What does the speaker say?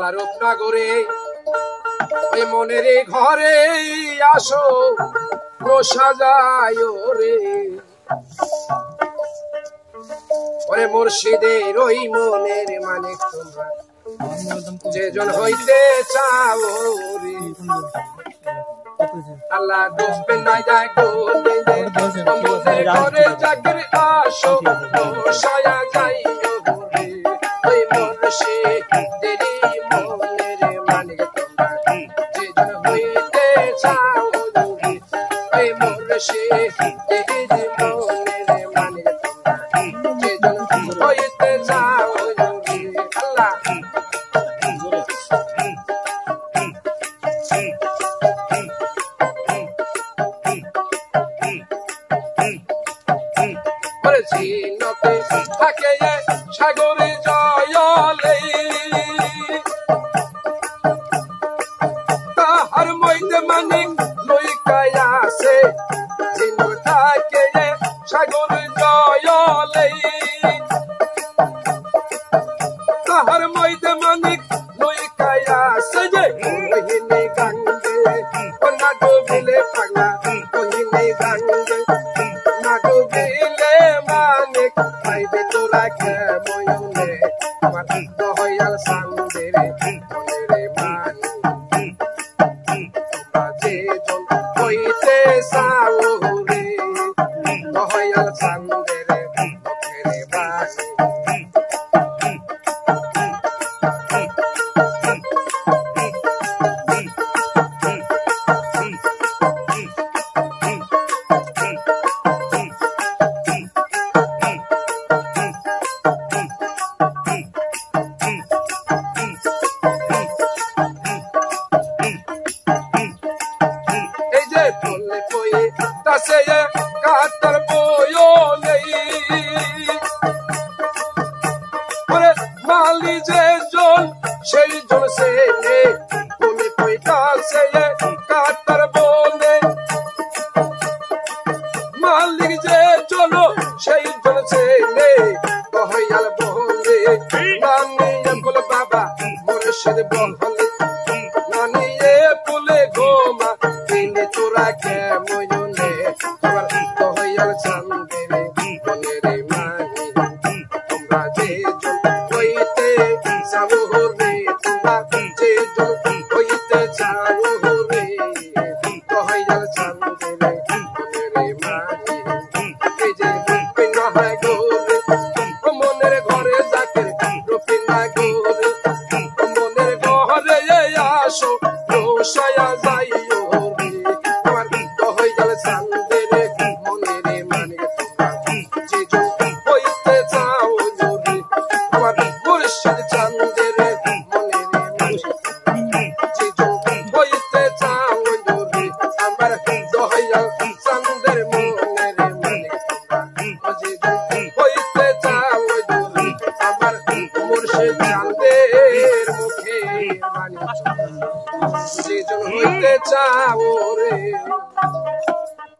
আমার রূপনগরে ওই মনের ঘরে আসো সাজায় রে ওরে মুর্শিদের ওই মনের মানিক তোমরা যেজন হইতে চাও রে আল্লাহ ডুববে না যায় মনের ঘরে জাগরে আসো সায়া যাই রে ওই মুর্শিদের মনের মানিক তোমরা যেজন হইতে চাও রে ওই মুর্শিদের মনের মানিক তোমরা যেজন হইতে চাও রে আল্লাহ চিনতে থাকে সাগরে জয়লে তাহার মধ্যে মানিক লইকায় আছে চিনতে থাকে সাগরে জয়লে তাহার মধ্যে মানিক লইকায় আছে যে কহিনে গাঙ্গে না ডুবিলে পাগলা কহিনে গাঙ্গে না ডুবিলে মানিক পাইবে তোরা কেমনে আমার দয়াল সান্দে রে মনে মানিক যেজন হইতে চাও রে দয়াল সান্দে রে মনে মানিক বললে কয়ে তাসে কাতার বইও নেই ওরে মালি যে জন সেই জন সে নে বলে কই তাসে কাতার বলে মালিক যে চলো সেই জন সে নে দয়াল বলে নানি বলে বাবা মুর্শিদ বলে নানি বলে গোমা তোরা কেমনে আমার দয়াল চান্দে রে মনে মানি তোমরা যেজন হইতে চাও রে তোমরা যেজন হইতে চাও রে দয়াল চান্দে রে মনে মানি এই যে রূপিনা হয় গোরে মনের ঘরে যাকে রূপিনা গোরে মনের ঘরে আসো সায়া যাই